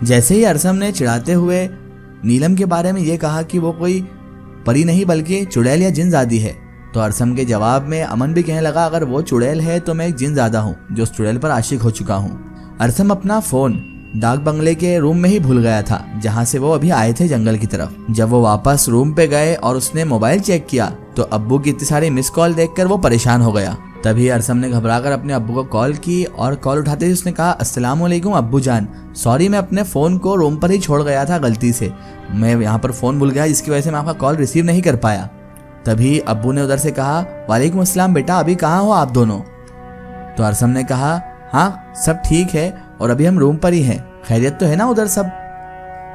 जैसे ही अरसम ने चिढ़ाते हुए नीलम के बारे में ये कहा कि वो कोई परी नहीं बल्कि चुड़ैल या जिनजादी है, तो अरसम के जवाब में अमन भी कहने लगा अगर वो चुड़ैल है तो मैं एक जिनजादा हूँ जो उस चुड़ैल पर आशिक हो चुका हूँ। अरसम अपना फोन डाक बंगले के रूम में ही भूल गया था जहाँ से वो अभी आए थे जंगल की तरफ। जब वो वापस रूम पे गए और उसने मोबाइल चेक किया तो अब्बू की इतनी सारी मिस कॉल देखकर वो परेशान हो गया। तभी अरसम ने घबराकर अपने अब्बू को कॉल की और कॉल उठाते ही उसने कहा अस्सलाम वालेकुम अब्बू जान, सॉरी मैं अपने फ़ोन को रूम पर ही छोड़ गया था गलती से, मैं यहाँ पर फ़ोन भूल गया जिसकी वजह से मैं आपका कॉल रिसीव नहीं कर पाया। तभी अब्बू ने उधर से कहा वालेकुम अस्सलाम बेटा, अभी कहाँ हो आप दोनों? तो अरसम ने कहा हाँ सब ठीक है और अभी हम रूम पर ही हैं, खैरियत तो है ना उधर सब?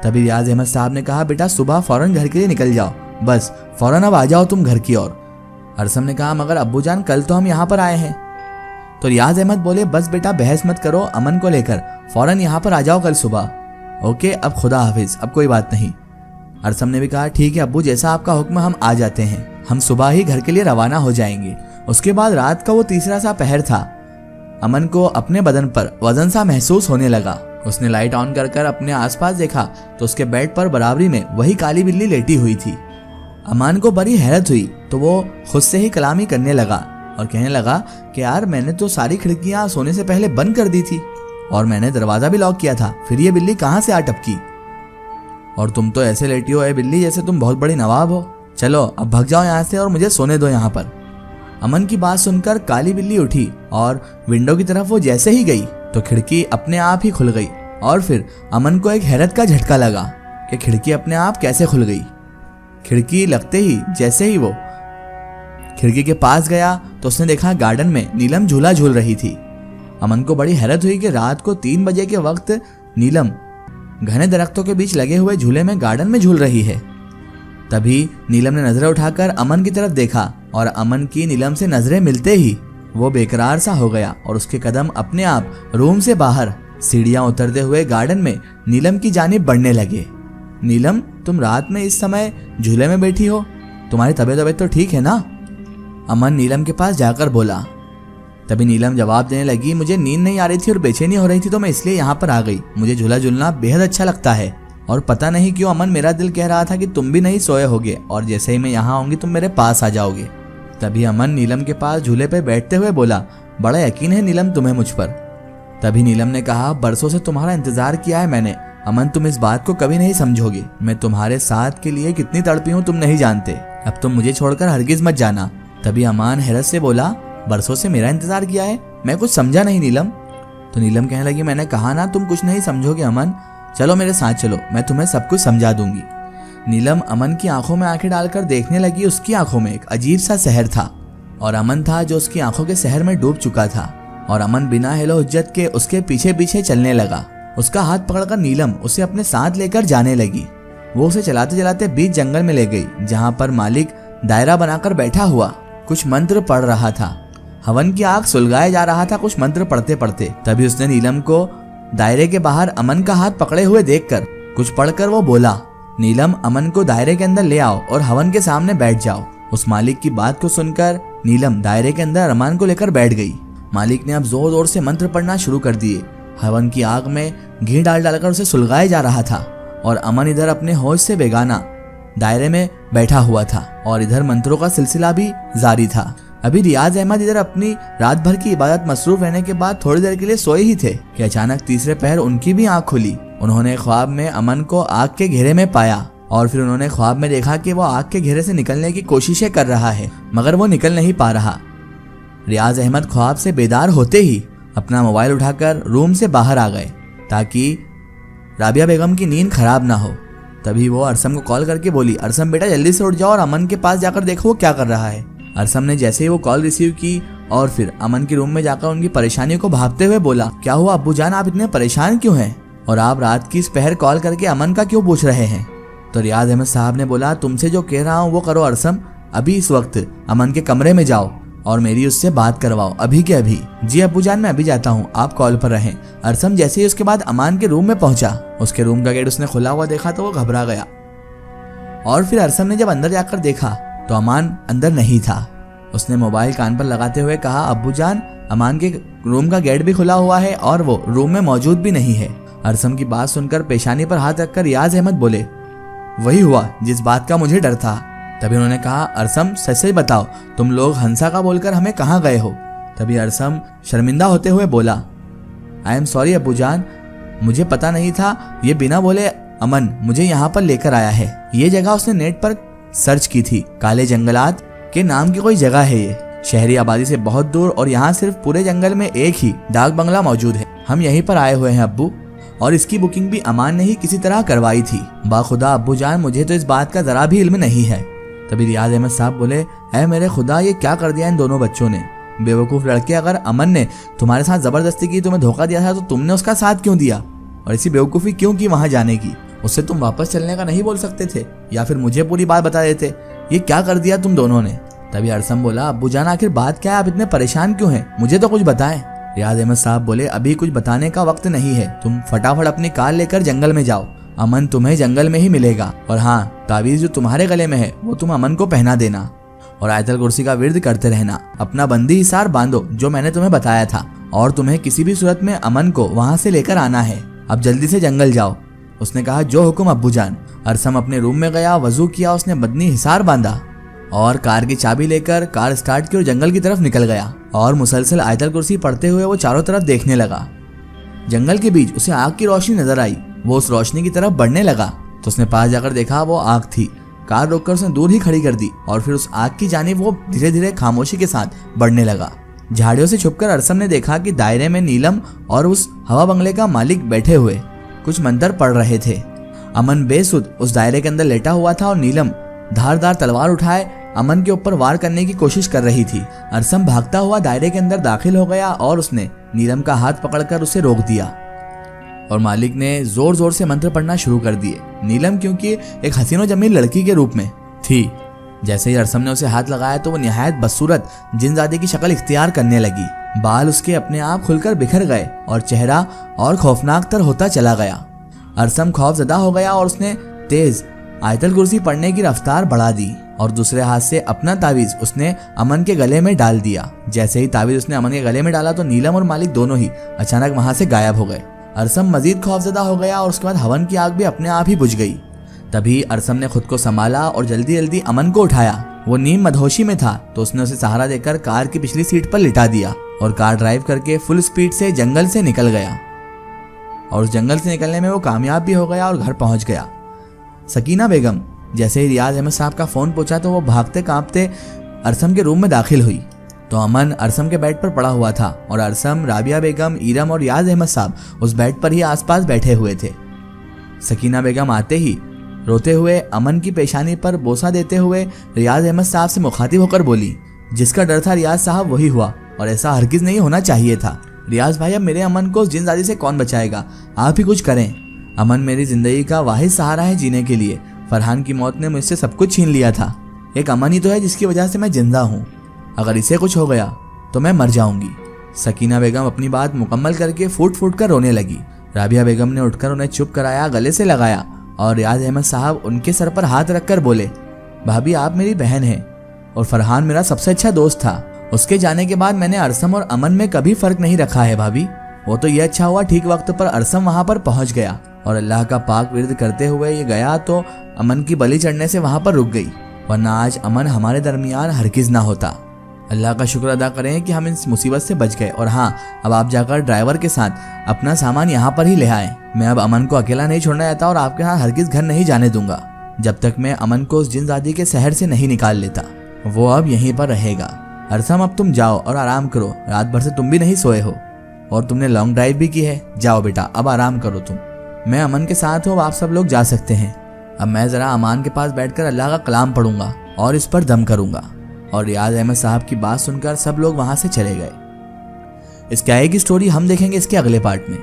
तभी रियाज अहमद साहब ने कहा बेटा सुबह फौरन घर के लिए निकल जाओ, बस फौरन अब आ जाओ तुम घर की ओर। अरसम ने कहा मगर अब्बू जान कल तो हम यहाँ पर आए हैं। तो रियाज अहमद बोले बस बेटा बहस मत करो, अमन को लेकर फौरन यहाँ पर आ जाओ कल सुबह। ओके अब खुदा हाफिज, अब कोई बात नहीं। अरसम ने भी कहा ठीक है अब्बू जैसा आपका हुक्म, हम आ जाते हैं, हम सुबह ही घर के लिए रवाना हो जाएंगे। उसके बाद रात का वो तीसरा सा पहर था। अमन को अपने बदन पर वजन सा महसूस होने लगा। उसने लाइट ऑन कर अपने आसपास देखा तो उसके बेड पर बराबरी में वही काली बिल्ली लेटी हुई थी। अमान को बड़ी हैरत हुई तो वो खुद से ही कलामी करने लगा और कहने लगा कि यार मैंने तो सारी खिड़कियां सोने से पहले बंद कर दी थी और मैंने दरवाजा भी लॉक किया था, फिर ये बिल्ली कहाँ से आ टपकी? और तुम तो ऐसे लेटी हो ए बिल्ली जैसे तुम बहुत बड़ी नवाब हो, चलो अब भाग जाओ यहाँ से और मुझे सोने दो यहाँ पर। अमन की बात सुनकर काली बिल्ली उठी और विंडो की तरफ वो जैसे ही गई तो खिड़की अपने आप ही खुल गई और फिर अमन को एक हैरत का झटका लगा कि खिड़की अपने आप कैसे खुल गई। खिड़की लगते ही जैसे ही वो खिड़की के पास गया तो उसने देखा गार्डन में नीलम झूला झूल रही थी। अमन को बड़ी हैरत हुई कि रात को 3 बजे के वक्त नीलम घने दरख्तों के बीच लगे हुए झूले में गार्डन में झूल रही है। तभी नीलम ने नजरें उठाकर अमन की तरफ देखा और अमन की नीलम से नजरें मिलते ही वो बेकरार सा हो गया और उसके कदम अपने आप रूम से बाहर सीढ़ियां उतरते हुए गार्डन में नीलम की जानिब बढ़ने लगे। नीलम तुम रात में इस समय झूले में बैठी हो, तुम्हारी तबीयत तो ठीक है ना? अमन नीलम के पास जाकर बोला। तभी नीलम जवाब देने लगी मुझे नींद नहीं आ रही थी और बेचैनी हो रही थी तो मैं इसलिए यहाँ पर आ गई, मुझे झूला झूलना बेहद अच्छा लगता है और पता नहीं क्यों अमन मेरा दिल कह रहा था कि तुम भी नहीं सोए होगे और जैसे ही मैं यहाँ आऊंगी तुम मेरे पास आ जाओगे। तभी अमन नीलम के पास झूले पे बैठते हुए बोला बड़ा यकीन है नीलम तुम्हें मुझ पर? तभी नीलम ने कहा बरसों से तुम्हारा इंतजार किया है मैंने अमन, तुम इस बात को कभी नहीं समझोगे, मैं तुम्हारे साथ के लिए कितनी तड़पी हूँ तुम नहीं जानते, अब तुम मुझे छोड़कर हरगिज मत जाना। तभी अमान हैरत से बोला बरसों से मेरा इंतजार किया है? मैं कुछ समझा नहीं नीलम। तो नीलम कहने लगी मैंने कहा ना तुम कुछ नहीं समझोगे अमन, चलो मेरे साथ चलो, मैं तुम्हें सब कुछ समझा दूंगी। नीलम अमन की आंखों में आंखें डालकर देखने लगी। उसकी आंखों में एक अजीब सा सहर था और अमन था जो उसकी आंखों के सहर में डूब चुका था और अमन बिना हेलो हुज्जत के उसके पीछे पीछे चलने लगा। उसका हाथ पकड़कर नीलम उसे अपने साथ लेकर जाने लगी। वो उसे चलाते चलाते बीच जंगल में ले गई जहाँ पर मालिक दायरा बनाकर बैठा हुआ कुछ मंत्र पढ़ रहा था। हवन की आग सुलगाया जा रहा था कुछ मंत्र पढ़ते पढ़ते। तभी उसने नीलम को दायरे के बाहर अमन का हाथ पकड़े हुए देखकर कुछ पढ़कर वो बोला नीलम अमन को दायरे के अंदर ले आओ और हवन के सामने बैठ जाओ। उस मालिक की बात को सुनकर नीलम दायरे के अंदर अमन को लेकर बैठ गई। मालिक ने अब जोर जोर से मंत्र पढ़ना शुरू कर दिए। हवन की आग में घी डाल डालकर उसे सुलगाया जा रहा था और अमन इधर अपने होश से बेगाना दायरे में बैठा हुआ था और इधर मंत्रों का सिलसिला भी जारी था। अभी रियाज अहमद इधर अपनी रात भर की इबादत मसरूफ रहने के बाद थोड़ी देर के लिए सोए ही थे कि अचानक तीसरे पहर उनकी भी आंख खुली। उन्होंने ख्वाब में अमन को आग के घेरे में पाया और फिर उन्होंने ख्वाब में देखा कि वो आग के घेरे से निकलने की कोशिशें कर रहा है मगर वो निकल नहीं पा रहा। रियाज अहमद ख्वाब से बेदार होते ही अपना मोबाइल उठाकर रूम से बाहर आ गए ताकि राबिया बेगम की नींद खराब ना हो। तभी वो अरसम को कॉल करके बोली अरसम बेटा जल्दी से उठ जाओ और अमन के पास जाकर देखो वो क्या कर रहा है। अरसम ने जैसे ही वो कॉल रिसीव की और फिर अमन के रूम में जाकर उनकी परेशानियों को भांपते हुए बोला क्या हुआ अब्बू जान, आप इतने परेशान क्यों हैं और आप रात की इस पहर कॉल करके अमन का क्यों पूछ रहे हैं? तो रियाज अहमद साहब ने बोला तुमसे जो कह रहा हूँ वो करो अरसम, अभी इस वक्त अमन के कमरे में जाओ और मेरी उससे बात करवाओ अभी के अभी। जी अब्बू जान मैं अभी जाता हूँ, आप कॉल पर रहें। अरसम जैसे ही उसके बाद अमान के रूम में पहुंचा उसके रूम का गेट उसने खुला हुआ देखा तो वो घबरा गया और फिर अरसम ने जब अंदर जाकर देखा तो अमान अंदर नहीं था। उसने मोबाइल कान पर लगाते हुए कहा अब्बू जान अमान के रूम का गेट भी खुला हुआ है और वो रूम में मौजूद भी नहीं है। अरसम की बात सुनकर पेशानी पर हाथ रखकर रियाज अहमद बोले, वही हुआ जिस बात का मुझे डर था। तभी उन्होंने कहा, अरसम सच सच बताओ, तुम लोग हंसा का बोलकर हमें कहाँ गए हो? तभी अरसम शर्मिंदा होते हुए बोला, आई एम सॉरी अब्बूजान, मुझे पता नहीं था। ये बिना बोले अमन मुझे यहाँ पर लेकर आया है। ये जगह उसने नेट पर सर्च की थी। काले जंगलात के नाम की कोई जगह है ये, शहरी आबादी से बहुत दूर, और यहाँ सिर्फ पूरे जंगल में एक ही डाक बंगला मौजूद है। हम यहीं पर आए हुए हैं अब्बू, और इसकी बुकिंग भी अमान ने ही किसी तरह करवाई थी। बाखुदा अब्बूजान, मुझे तो इस बात का जरा भी इल्म नहीं है। तभी रियाज अहमद साहब बोले, ऐ मेरे खुदा, ये क्या कर दिया इन दोनों बच्चों ने? बेवकूफ लड़के, अगर अमन ने तुम्हारे साथ जबरदस्ती की, तुम्हें धोखा दिया था, तो तुमने उसका साथ क्यों दिया और ऐसी बेवकूफी क्यों की वहां जाने की? उससे तुम वापस चलने का नहीं बोल सकते थे, या फिर मुझे पूरी बात बता देते। ये क्या कर दिया तुम दोनों ने? तभी अरसम बोला, अब्बूजान आखिर बात क्या है? आप इतने परेशान क्यों हैं? मुझे तो कुछ बताएं। रियाज अहमद साहब बोले, अभी कुछ बताने का वक्त नहीं है, तुम फटाफट अपनी कार लेकर जंगल में जाओ। अमन तुम्हें जंगल में ही मिलेगा, और हाँ, तावीज जो तुम्हारे गले में है वो तुम अमन को पहना देना, और आयतल कुर्सी का विर्द करते रहना। अपना बंदी हिसार बांधो जो मैंने तुम्हें बताया था, और तुम्हें किसी भी सूरत में अमन को वहां से लेकर आना है। अब जल्दी से जंगल जाओ। उसने कहा, जो हुक्म अब्बूजान। अरसम अपने रूम में गया, वजू किया, उसने बदनी हिसार बांधा और कार की चाबी लेकर कार स्टार्ट की और जंगल की तरफ निकल गया, और मुसलसल आयतल कुर्सी पढ़ते हुए वो चारों तरफ देखने लगा। जंगल के बीच उसे आग की रोशनी नजर आई। वो उस रोशनी की तरफ बढ़ने लगा तो उसने पास जाकर देखा वो आग थी। कार रोककर उसने दूर ही खड़ी कर दी, और फिर उस आग की जानिब वो धीरे धीरे खामोशी के साथ बढ़ने लगा। झाड़ियों से छुपकर अरसम ने देखा कि दायरे में नीलम और उस हवा बंगले का मालिक बैठे हुए कुछ मंत्र पढ़ रहे थे। अमन बेसुध उस दायरे के अंदर लेटा हुआ था, और नीलम धारदार तलवार उठाए अमन के ऊपर वार करने की कोशिश कर रही थी। अरसम भागता हुआ दायरे के अंदर दाखिल हो गया, और उसने नीलम का हाथ पकड़कर उसे रोक दिया, और मालिक ने जोर जोर से मंत्र पढ़ना शुरू कर दिए। नीलम क्योंकि एक हसीनो जमील लड़की के रूप में थी, जैसे ही अरसम ने उसे हाथ लगाया तो वो निहायत बदसूरत जिनजादे की शक्ल इख्तियार करने लगी। बाल उसके अपने आप खुलकर बिखर गए और चेहरा और खौफनाक तर होता चला गया। अरसम खौफजदा हो गया और उसने तेज आयतल कुर्सी पढ़ने की रफ्तार बढ़ा दी, और दूसरे हाथ से अपना तावीज उसने अमन के गले में डाल दिया। जैसे ही तावीज उसने अमन के गले में डाला तो नीलम और मालिक दोनों ही अचानक वहां से गायब हो गए। अरसम मजीद खौफजदा हो गया, और उसके बाद हवन की आग भी अपने आप ही बुझ गई। तभी अरसम ने खुद को संभाला और जल्दी जल्दी अमन को उठाया। वो नीम मदहोशी में था, तो उसने उसे सहारा देकर कार की पिछली सीट पर लिटा दिया, और कार ड्राइव करके फुल स्पीड से जंगल से निकल गया। और उस जंगल से निकलने में वो कामयाब भी हो गया और घर पहुंच गया। सकीना बेगम जैसे ही रियाज अहमद साहब का फोन पहुंचा तो वो भागते कांपते अरसम के रूम में दाखिल हुई, तो अमन अरसम के बेड पर पड़ा हुआ था, और अरसम, राबिया बेगम, ईरम और रियाज अहमद साहब उस बेड पर ही आसपास बैठे हुए थे। सकीना बेगम आते ही रोते हुए अमन की पेशानी पर बोसा देते हुए रियाज अहमद साहब से मुखातिब होकर बोली, जिसका डर था रियाज साहब वही हुआ, और ऐसा हरगिज नहीं होना चाहिए था। रियाज भाई, अब मेरे अमन को जिनजादी से कौन बचाएगा? आप ही कुछ करें। अमन मेरी जिंदगी का वाहिद सहारा है जीने के लिए। फरहान की मौत ने मुझसे सब कुछ छीन लिया था। एक अमन ही तो है जिसकी वजह से मैं जिंदा हूँ। अगर इसे कुछ हो गया तो मैं मर जाऊंगी। सकीना बेगम अपनी बात मुकम्मल करके फूट फूट कर रोने लगी। राबिया बेगम ने उठकर उन्हें चुप कराया, गले से लगाया, और रियाज अहमद साहब उनके सर पर हाथ रखकर बोले, भाभी आप मेरी बहन हैं, और फरहान मेरा सबसे अच्छा दोस्त था। उसके जाने के बाद मैंने अरसम और अमन में कभी फर्क नहीं रखा है भाभी। वो तो ये अच्छा हुआ ठीक वक्त पर अरसम वहां पर पहुंच गया, और अल्लाह का पाक विर्द करते हुए ये गया तो अमन की बलि चढ़ने से वहां पर रुक गई, वरना आज अमन हमारे दरमियान हरगिज ना होता। अल्लाह का शुक्र अदा करें कि हम इस मुसीबत से बच गए। और हाँ, अब आप जाकर ड्राइवर के साथ अपना सामान यहाँ पर ही ले आए। मैं अब अमन को अकेला नहीं छोड़ना चाहता, और आपके साथ हरगिज घर नहीं जाने दूंगा जब तक मैं अमन को उस जिनजादी के शहर से नहीं निकाल लेता। वो अब यहीं पर रहेगा। अरसम अब तुम जाओ और आराम करो, रात भर से तुम भी नहीं सोए हो, और तुमने लॉन्ग ड्राइव भी की है। जाओ बेटा, अब आराम करो तुम। मैं अमन के साथ हूँ, आप सब लोग जा सकते हैं। अब मैं जरा अमान के पास बैठकर अल्लाह का कलाम पढ़ूंगा और इस पर दम करूंगा। और रियाज अहमद साहब की बात सुनकर सब लोग वहां से चले गए। इसकी आगे की स्टोरी हम देखेंगे इसके अगले पार्ट में।